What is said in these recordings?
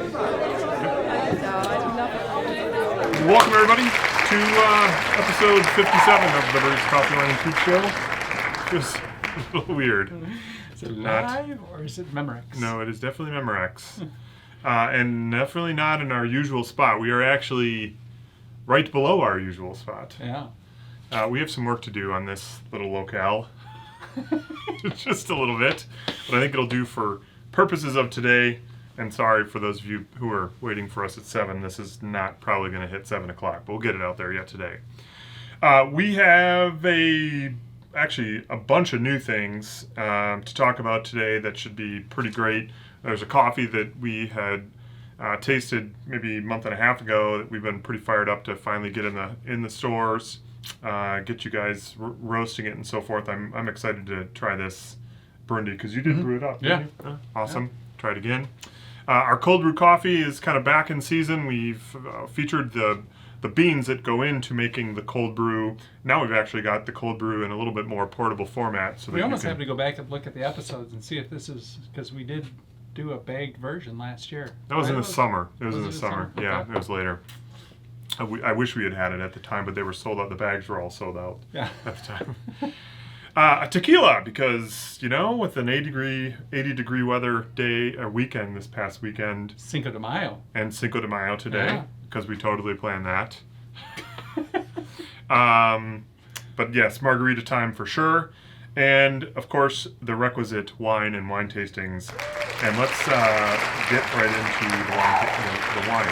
Welcome everybody to episode 57 of the Barriques Coffee Wine and Food Show. Just a little weird. Is it live or is it Memorex? No, it is definitely Memorex. And definitely not in our usual spot. We are actually right below our usual spot. Yeah. We have some work to do on this little locale. Just a little bit. But I think it'll do for purposes of today. And sorry for those of you who are waiting for us at 7. This is not probably going to hit 7 o'clock, but we'll get it out there yet today. We have actually a bunch of new things to talk about today that should be pretty great. There's a coffee that we had tasted maybe a month and a half ago that we've been pretty fired up to finally get in the stores, get you guys roasting it and so forth. I'm excited to try this Burundi because you did brew it up, didn't you? Awesome. Yeah. Try it again. Our cold brew coffee is kind of back in season. We've featured the beans that go into making the cold brew. Now we've actually got the cold brew in a little bit more portable format. So we almost have to go back and look at the episodes and see if this is, because we did do a bagged version last year. That was in the summer. It was in the summer. Okay. Yeah, it was later. I wish we had it at the time, but they were sold out. The bags were all sold out at the time. A tequila, because, with an 80 degree weather day or weekend this past weekend. Cinco de Mayo. And Cinco de Mayo today, because we totally planned that. But yes, margarita time for sure. And, of course, the requisite wine and wine tastings. And let's get right into the wine,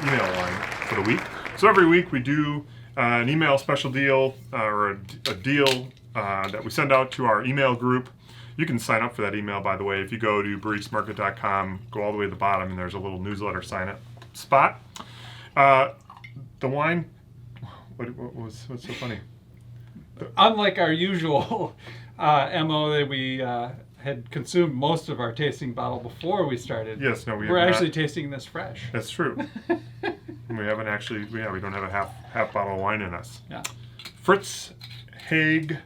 email wine for the week. So every week we do an email special deal or a deal that we send out to our email group. You can sign up for that email, by the way. If you go to barriquesmarket.com, go all the way to the bottom, and there's a little newsletter sign-up spot. The wine, what's so funny? Unlike our usual MO that we had consumed most of our tasting bottle before we started. Yes, no, we're actually tasting this fresh. That's true. We haven't actually, we don't have a half bottle of wine in us. Yeah. Fritz Haig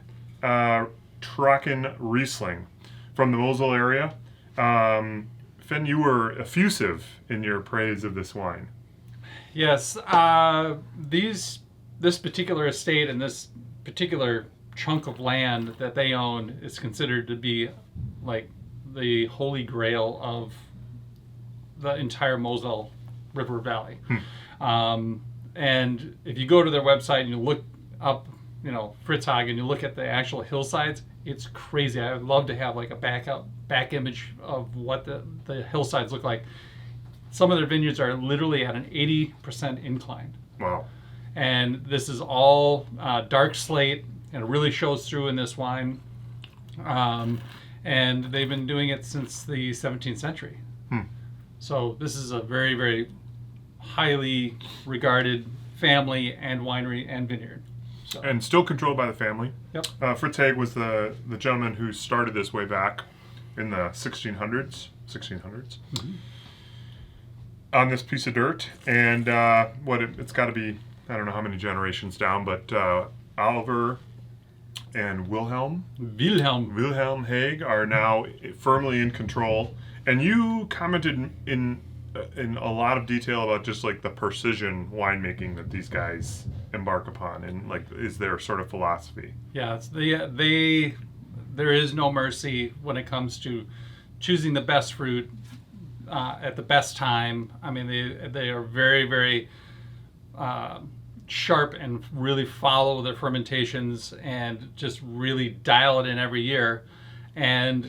Trocken Riesling from the Mosel area. Finn, you were effusive in your praise of this wine. Yes, this particular estate and this particular chunk of land that they own is considered to be like the holy grail of the entire Mosel River Valley. And if you go to their website and you look up, Fritz Haig, and you look at the actual hillsides, it's crazy. I would love to have like a back image of what the hillsides look like. Some of their vineyards are literally at an 80% incline. Wow. And this is all dark slate, and it really shows through in this wine. And they've been doing it since the 17th century. So this is a very, very highly regarded family and winery and vineyard. So. And still controlled by the family. Yep. Fritz Haig was the gentleman who started this way back in the 1600s. On this piece of dirt. And it's got to be, I don't know how many generations down, but Oliver and Wilhelm Haig are now firmly in control. And you commented in a lot of detail about just like the precision winemaking that these guys embark upon, and like is their sort of philosophy. Yeah, there is no mercy when it comes to choosing the best fruit at the best time. I mean, they are very, very sharp and really follow their fermentations and just really dial it in every year. And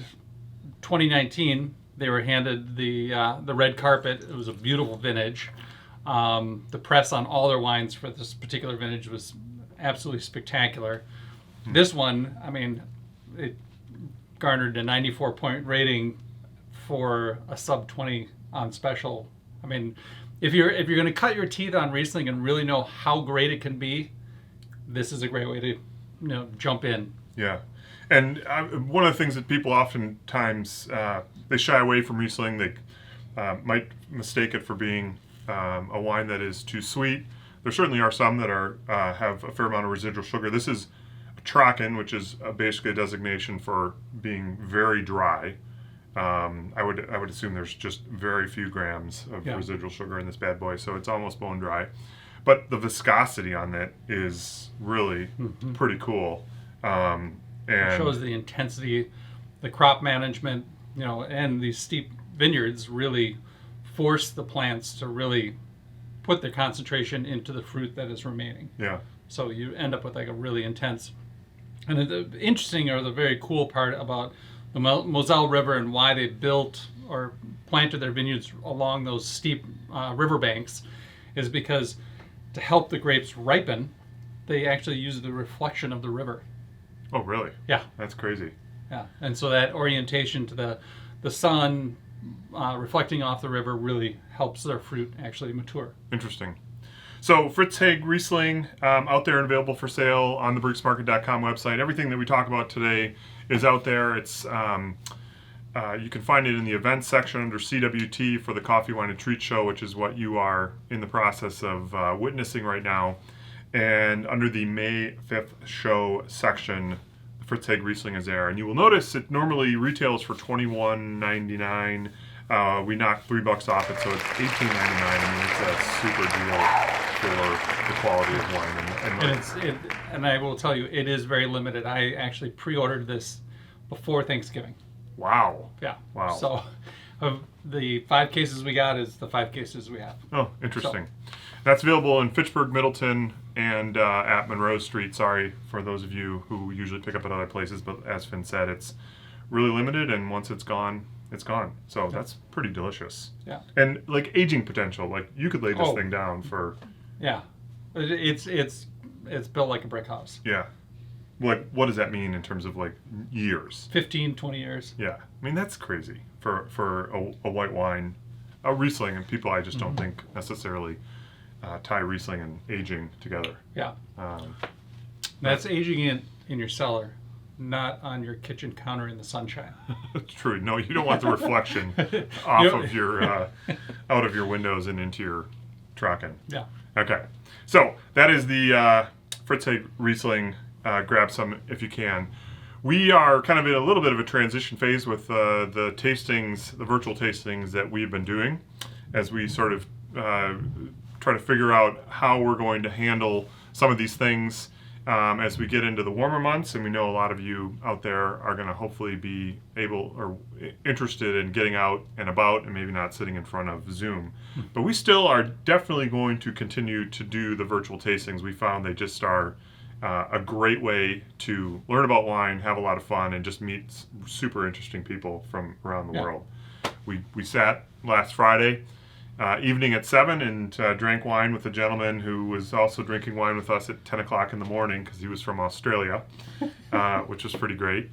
2019, they were handed the red carpet. It was a beautiful vintage. The press on all their wines for this particular vintage was absolutely spectacular. This one, I mean, it garnered a 94-point rating for a sub 20 on special. I mean, if you're going to cut your teeth on Riesling and really know how great it can be, this is a great way to jump in. Yeah. And one of the things that people oftentimes, they shy away from Riesling. They might mistake it for being a wine that is too sweet. There certainly are some that have a fair amount of residual sugar. This is a Trocken, which is basically a designation for being very dry. I would assume there's just very few grams of residual sugar in this bad boy, so it's almost bone dry. But the viscosity on it is really pretty cool. And it shows the intensity, the crop management, and these steep vineyards really force the plants to really put their concentration into the fruit that is remaining. Yeah. So you end up with like a really intense. And the interesting or the very cool part about the Mosel River and why they built or planted their vineyards along those steep riverbanks is because to help the grapes ripen, they actually use the reflection of the river. Oh, really? Yeah. That's crazy. Yeah. And so that orientation to the sun reflecting off the river really helps their fruit actually mature. Interesting. So Fritz Haag Riesling, out there and available for sale on the barriquesmarket.com website. Everything that we talk about today is out there. It's you can find it in the events section under CWT for the Coffee, Wine, and Treat Show, which is what you are in the process of witnessing right now. And under the May 5th show section, Fritz Haag Riesling is there. And you will notice it normally retails for $21.99. We knocked $3 off it, so it's $18.99. I mean, it's a super deal for the quality of wine. And I will tell you, it is very limited. I actually pre-ordered this before Thanksgiving. Wow. Yeah. Wow. So of the 5 cases we got is the 5 cases we have. Oh, interesting. So, that's available in Fitchburg, Middleton, and at Monroe Street. Sorry for those of you who usually pick up at other places, but as Finn said, it's really limited, and once it's gone, it's gone. So that's pretty delicious. Yeah. And like aging potential, like you could lay this thing down for. Yeah, it's built like a brick house. Yeah. Like, what does that mean in terms of like years? 15, 20 years. Yeah. I mean, that's crazy for a white wine, a Riesling, and people I just don't think necessarily tie Riesling and aging together. Yeah. That's aging in your cellar, not on your kitchen counter in the sunshine. True. No, you don't want the reflection off of your out of your windows and into your Traken. Yeah. Okay. So that is the Fritz Haag Riesling. Grab some if you can. We are kind of in a little bit of a transition phase with the tastings, the virtual tastings that we've been doing, as we sort of try to figure out how we're going to handle some of these things as we get into the warmer months. And we know a lot of you out there are going to hopefully be able or interested in getting out and about and maybe not sitting in front of Zoom. But we still are definitely going to continue to do the virtual tastings. We found they just are a great way to learn about wine, have a lot of fun, and just meet super interesting people from around the world. We sat last Friday evening at 7 and drank wine with a gentleman who was also drinking wine with us at 10 o'clock in the morning because he was from Australia, which was pretty great.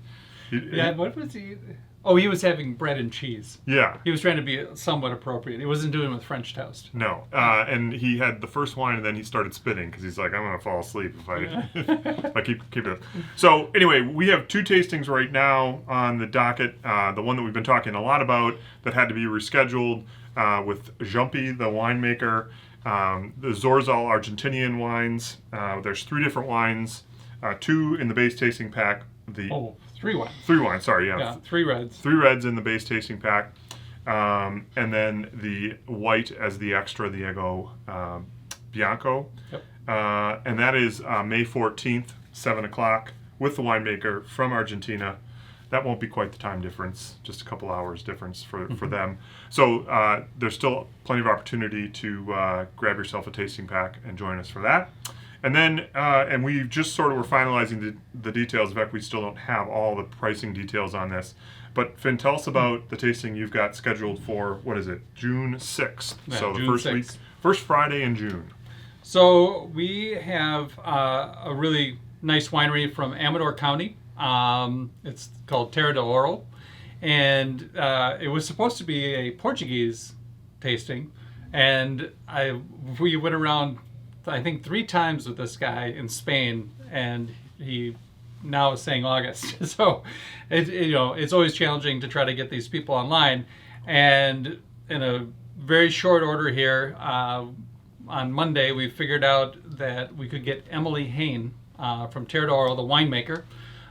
What was he? Oh, he was having bread and cheese. Yeah. He was trying to be somewhat appropriate. He wasn't doing it with French toast. No. And he had the first wine and then he started spitting because he's like, I'm going to fall asleep if I keep it up. So anyway, we have 2 tastings right now on the docket. The one that we've been talking a lot about that had to be rescheduled with Jumpy, the winemaker, the Zorzal Argentinian wines. There's 3 different wines, 2 in the base tasting pack. 3 wines. 3 wines, sorry, yeah. Yeah, 3 reds. 3 reds in the base tasting pack. And then the white as the extra, the Ego Bianco. Yep. And that is May 14th, 7 o'clock, with the winemaker from Argentina. That won't be quite the time difference, just a couple hours difference for them. So there's still plenty of opportunity to grab yourself a tasting pack and join us for that. And then, and we just sort of were finalizing the details. In fact, we still don't have all the pricing details on this. But Finn, tell us about the tasting you've got scheduled for, what is it, June 6th. Yeah, so June the first 6th. week, first Friday in June. So we have a really nice winery from Amador County. It's called Terra de Oro. And it was supposed to be a Portuguese tasting. And we went around, I think, 3 times with this guy in Spain, and he now is saying August. So it's always challenging to try to get these people online. And in a very short order here, on Monday, we figured out that we could get Emily Hain from Terra de Oro, the winemaker.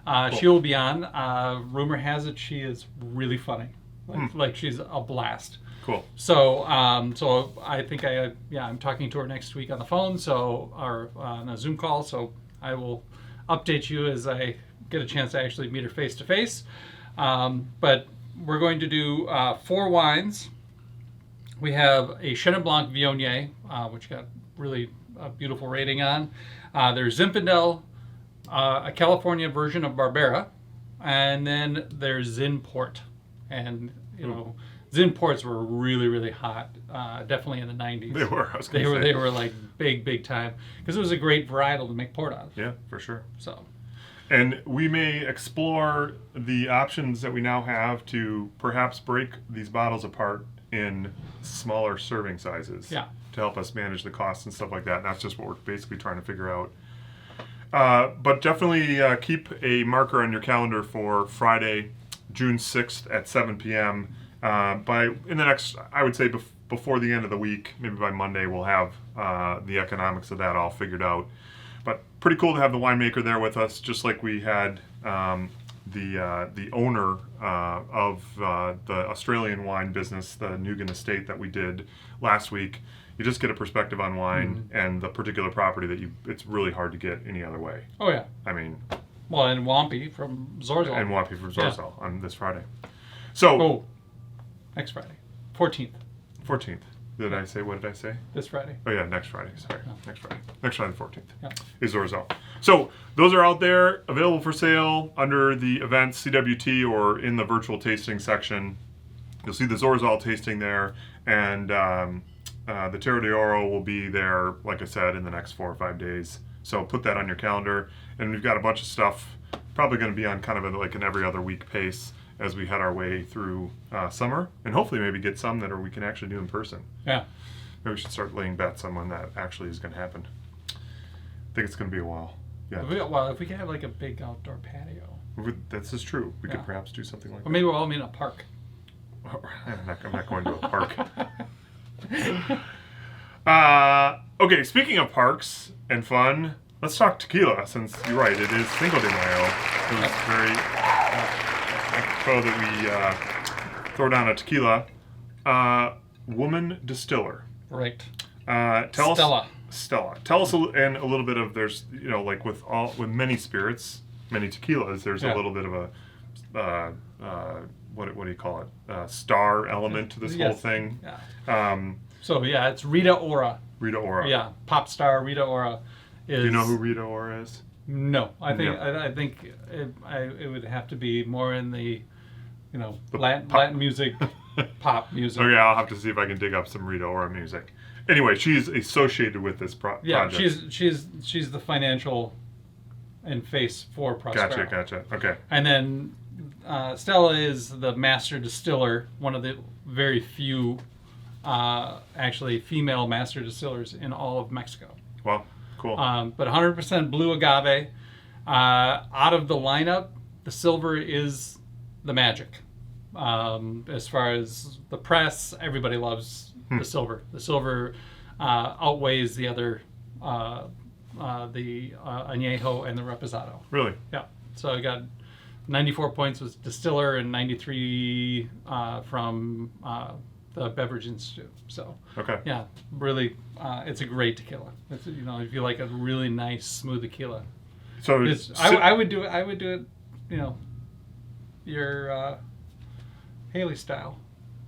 Cool. She will be on. Rumor has it she is really funny. like she's a blast. Cool. So, so I think I'm talking to her next week on the phone, or on a Zoom call. So I will update you as I get a chance to actually meet her face to face. But we're going to do 4 wines. We have a Chenin Blanc Viognier, which got really a beautiful rating on. There's Zinfandel, a California version of Barbera, and then there's Zin Port. And, Zin Ports were really, really hot, definitely in the 90s. They were. They were like big time, because it was a great varietal to make port on. Yeah, for sure. So. And we may explore the options that we now have to perhaps break these bottles apart in smaller serving sizes. Yeah. To help us manage the costs and stuff like that. And that's just what we're basically trying to figure out. But definitely keep a marker on your calendar for Friday, June 6th at 7 p.m. In the next, I would say before the end of the week, maybe by Monday, we'll have the economics of that all figured out. But pretty cool to have the winemaker there with us, just like we had the owner of the Australian wine business, the Nugan Estate that we did last week. You just get a perspective on wine and the particular property that it's really hard to get any other way. Oh yeah. I mean. Well, and Wampy from Zorzal. And Wampy from Zorzal on this Friday. So. Next Friday, 14th. 14th. What did I say? This Friday. Oh yeah, next Friday. Sorry, next Friday. Next Friday, the 14th is Zorzal. So those are out there, available for sale under the events CWT or in the virtual tasting section. You'll see the Zorzal tasting there, and the Terra de Oro will be there, like I said, in the next 4 or 5 days. So put that on your calendar, and we've got a bunch of stuff probably going to be on kind of like an every other week pace as we head our way through summer, and hopefully maybe get some that we can actually do in person. Yeah. Maybe we should start laying bets on when that actually is going to happen. I think it's going to be a while. Yeah. If we could have like a big outdoor patio. This is true. We could perhaps do something like that. Or maybe we'll all meet in a park. I'm not going to a park. Okay, speaking of parks and fun, let's talk tequila, since you're right, it is Cinco de Mayo. It was very apropos that we throw down a tequila. Woman distiller. Right. Stella. Tell us a little bit of, there's, like with many spirits, many tequilas, there's a little bit of a, what do you call it? Star element to this whole thing. Yeah. It's Rita Ora. Rita Ora. Yeah, pop star Rita Ora is. Do you know who Rita Ora is? No, I think it would have to be more in the, Latin music, pop music. Oh yeah, I'll have to see if I can dig up some Rita Ora music. Anyway, she's associated with this project. Yeah, she's the financial and face for Prospero. Gotcha. Okay. And then Stella is the master distiller, one of the very few, actually female master distillers in all of Mexico. Wow, cool. But 100% blue agave. Out of the lineup, the silver is the magic. As far as the press, everybody loves the silver. The silver outweighs the other, the añejo and the reposado. Really? Yeah. So I got 94 points with distiller and 93 from the Beverage Institute. So yeah, really, it's a great tequila. It's, if you like a really nice smooth tequila. So I would do it. Your Haley style.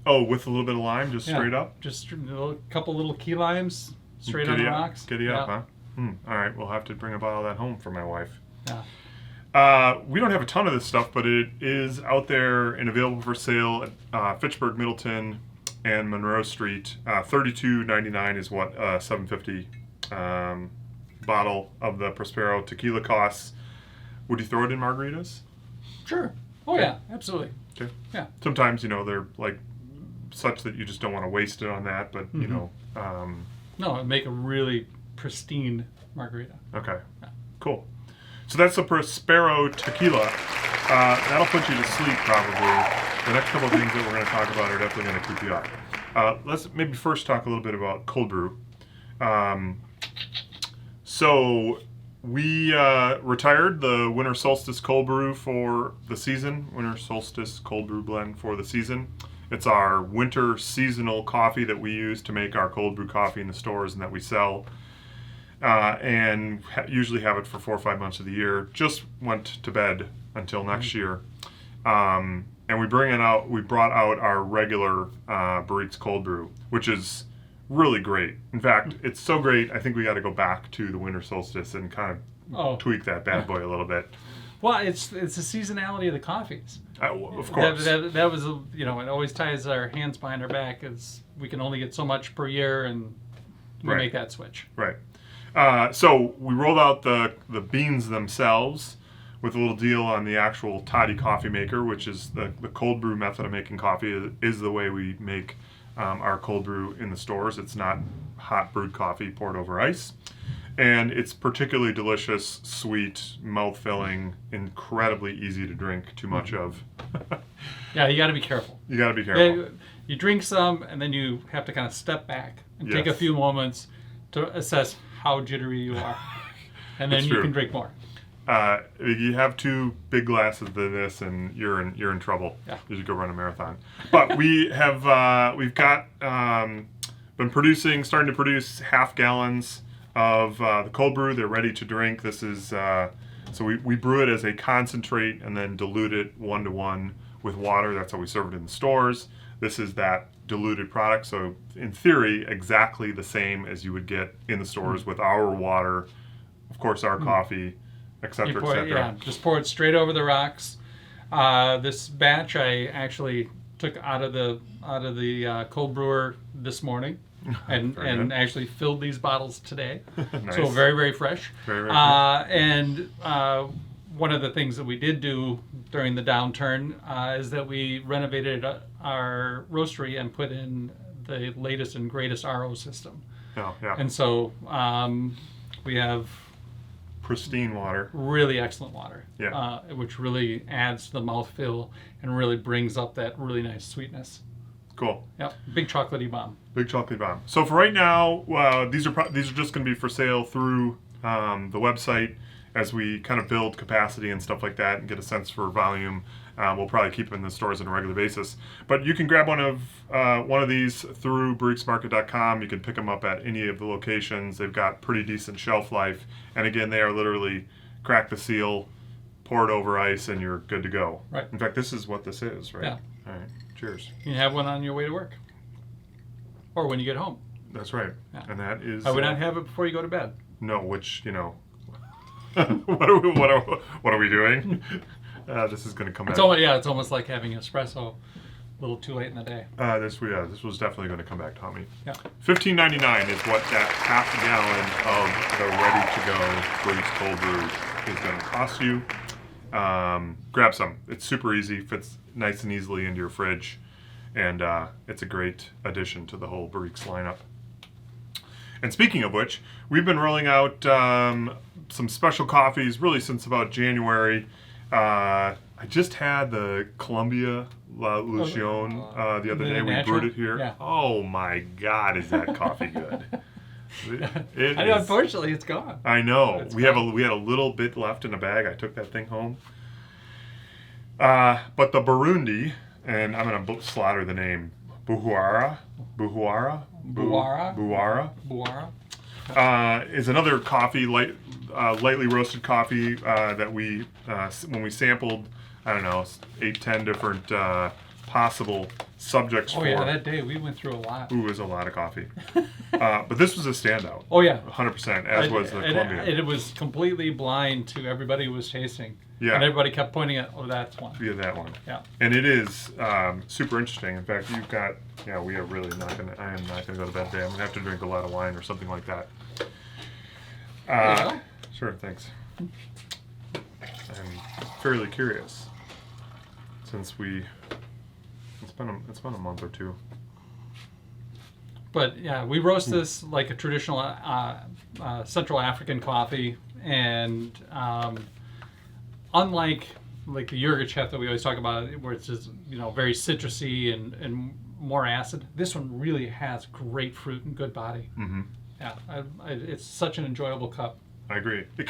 Oh, with a little bit of lime, just straight up? Just a couple little key limes straight on the rocks. Giddy up, huh? All right, we'll have to bring a bottle of that home for my wife. Yeah. We don't have a ton of this stuff, but it is out there and available for sale at Fitchburg, Middleton, and Monroe Street. $32.99 is what a $7.50 bottle of the Prospero tequila costs. Would you throw it in margaritas? Sure. Oh yeah, absolutely. Okay. Yeah. Sometimes they're like such that you just don't want to waste it on that, but no, it'd make a really pristine margarita. Okay. Yeah. Cool. So that's the Prospero tequila. That'll put you to sleep probably. The next couple of things that we're going to talk about are definitely going to keep you up. Let's maybe first talk a little bit about cold brew. So we retired the winter solstice cold brew for the season. Winter solstice cold brew blend for the season. It's our winter seasonal coffee that we use to make our cold brew coffee in the stores and that we sell. And usually have it for 4 or 5 months of the year. Just went to bed until next year. And we brought out our regular Barriques cold brew, which is really great. In fact, it's so great, I think we got to go back to the winter solstice and kind of tweak that bad boy a little bit. Well, it's the seasonality of the coffees. Of course. That was, it always ties our hands behind our back, is we can only get so much per year, and we make that switch. Right. So we rolled out the beans themselves with a little deal on the actual toddy coffee maker, which is the cold brew method of making coffee is the way we make our cold brew in the stores. It's not hot brewed coffee poured over ice. And it's particularly delicious, sweet, mouth-filling, incredibly easy to drink too much of. Yeah, you got to be careful. You got to be careful. You drink some, and then you have to kind of step back and take a few moments to assess how jittery you are. And then you can drink more. You have 2 big glasses of this, and you're in trouble. Yeah. You should go run a marathon. But we've got been starting to produce half gallons of the cold brew. They're ready to drink. This is so we brew it as a concentrate and then dilute it 1-to-1 with water. That's how we serve it in the stores. This is that diluted product. So in theory, exactly the same as you would get in the stores with our water, of course, our coffee, etc., etc. Yeah, just pour it straight over the rocks. This batch I actually took out of the cold brewer this morning. And actually filled these bottles today. Nice. So very, very fresh. Very, very fresh. And one of the things that we did do during the downturn is that we renovated our roastery and put in the latest and greatest RO system. Oh, yeah. And so we have pristine water. Really excellent water. Yeah. Which really adds to the mouthfeel and really brings up that really nice sweetness. Cool. Yep. Big chocolatey bomb. Big chocolatey bomb. So for right now, these are just going to be for sale through the website as we kind of build capacity and stuff like that and get a sense for volume. We'll probably keep them in the stores on a regular basis. But you can grab one of these through barriquesmarket.com. You can pick them up at any of the locations. They've got pretty decent shelf life. And again, they are literally crack the seal, pour it over ice, and you're good to go. Right. In fact, this is what this is, right? Yeah. All right. Cheers. You can have one on your way to work. Or when you get home. That's right. Yeah. And that is... I would not have it before you go to bed. No, which, what are we doing? This is going to come out. It's almost like having espresso a little too late in the day. This was definitely going to come back to me. Yeah. $15.99 is what that half gallon of the ready-to-go Barriques cold brew is going to cost you. Grab some. It's super easy. Fits nice and easily into your fridge, and it's a great addition to the whole Barriques lineup. And speaking of which, we've been rolling out some special coffees really since about January. I just had the Columbia La Lucion the other day. We brewed it here. Yeah. Oh my God, is that coffee good? I know, unfortunately, it's gone. I know. We had a little bit left in a bag. I took that thing home. But the Burundi, and I'm going to slaughter the name, Buhara, is another coffee, lightly roasted coffee that we, when we sampled, 8-10 different possible subjects for. Oh yeah, that day we went through a lot. Ooh, it was a lot of coffee. But this was a standout. Oh yeah. 100%, as was the Columbia. It was completely blind to everybody who was tasting. Yeah. And everybody kept pointing at, that's one. Yeah, that one. Yeah. And it is super interesting. In fact, you've got, we are really I am not going to go to bed today. I'm going to have to drink a lot of wine or something like that. Sure, thanks. I'm fairly curious since it's been a month or two. But yeah, we roast this like a traditional Central African coffee, and unlike like the Yirgacheffe that we always talk about, where it's just very citrusy and more acid, this one really has great fruit and good body. Mm-hmm. Yeah, it's such an enjoyable cup. I agree. It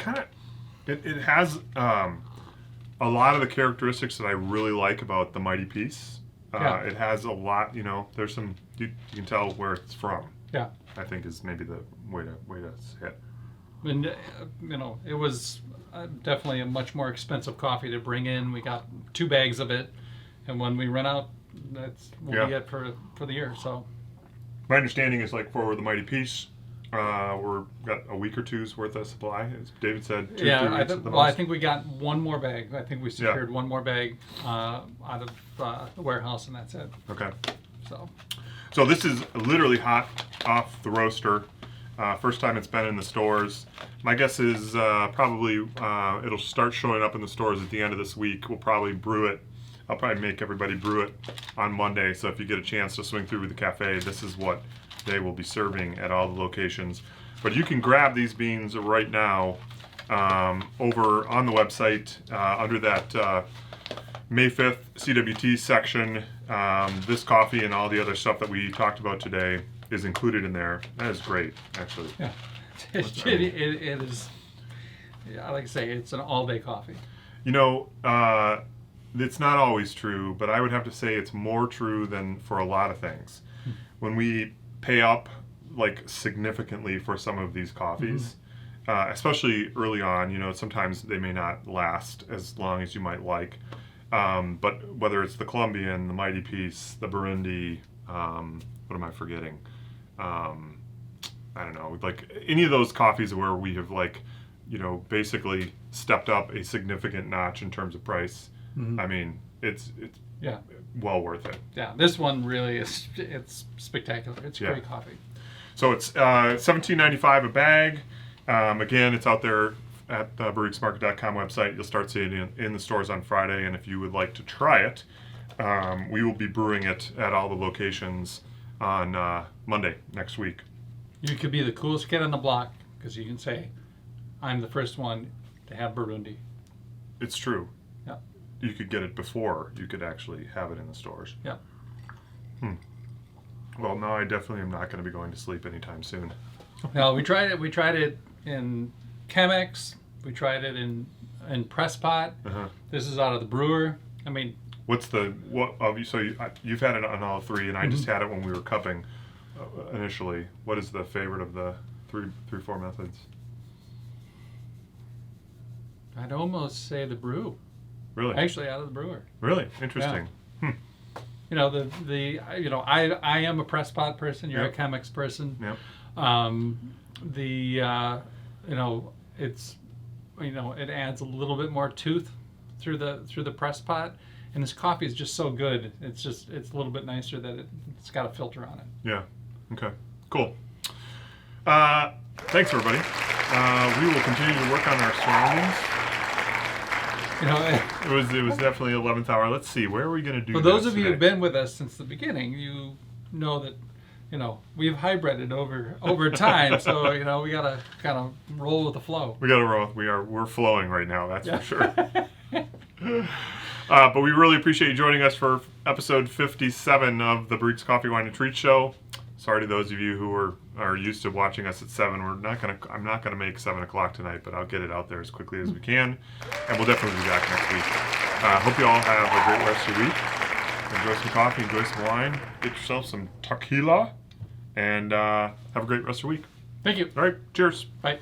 has a lot of the characteristics that I really like about the Mighty Peace. Yeah. It has a lot, there's some, you can tell where it's from. Yeah. I think is maybe the way to say it. And, it was definitely a much more expensive coffee to bring in. We got 2 bags of it. And when we run out, we'll be it for the year. So my understanding is like for the Mighty Peace, we're got a week or two's worth of supply. As David said, 2-3 weeks at the most. I think we got 1 more bag. I think we secured 1 more bag out of the warehouse, and that's it. Okay. So this is literally hot off the roaster. First time it's been in the stores. My guess is probably it'll start showing up in the stores at the end of this week. We'll probably brew it. I'll probably make everybody brew it on Monday. So if you get a chance to swing through the cafe, this is what they will be serving at all the locations. But you can grab these beans right now over on the website under that May 5th CWT section. This coffee and all the other stuff that we talked about today is included in there. That is great, actually. Yeah, it is. Yeah, like I say, it's an all-day coffee. It's not always true, but I would have to say it's more true than for a lot of things. When we pay up like significantly for some of these coffees, especially early on, sometimes they may not last as long as you might like. But whether it's the Colombian, the Mighty Peace, the Burundi, what am I forgetting? I don't know, like any of those coffees where we have basically stepped up a significant notch in terms of price. I mean, it's well worth it. Yeah, this one really is. It's spectacular. It's great coffee. So it's $17.95 a bag. Again, it's out there at the barriquesmarket.com website. You'll start seeing it in the stores on Friday, and if you would like to try it, we will be brewing it at all the locations on Monday next week. You could be the coolest kid on the block because you can say, "I'm the first one to have Burundi." It's true. Yeah. You could get it before you could actually have it in the stores. Yeah. Well, no, I definitely am not going to be going to sleep anytime soon. No, we tried it. We tried it in Chemex. We tried it in press pot. This is out of the brewer. I mean, you've had it on all 3, and I just had it when we were cupping initially. What is the favorite of the 4 methods? I'd almost say the brew. Really? Actually, out of the brewer. Really? Interesting. Yeah. I am a press pot person. You're a Chemex person. Yep. It adds a little bit more tooth through the press pot, and this coffee is just so good. It's a little bit nicer that it's got a filter on it. Yeah. Okay. Cool. Thanks, everybody. We will continue to work on our surroundings. It was definitely 11th hour. Let's see, where are we going to do for this those of you today? who've been with us since the beginning, you know that we've hybrided over time. So we gotta kind of roll with the flow. We gotta roll. We're flowing right now. That's for sure. But we really appreciate you joining us for episode 57 of the Barriques Coffee, Wine, and Treat Show. Sorry to those of you who are used to watching us at 7. I'm not gonna make 7 o'clock tonight, but I'll get it out there as quickly as we can, and we'll definitely be back next week. Hope you all have a great rest of your week. Enjoy some coffee, enjoy some wine, get yourself some tequila, and have a great rest of your week. Thank you. All right, cheers. Bye.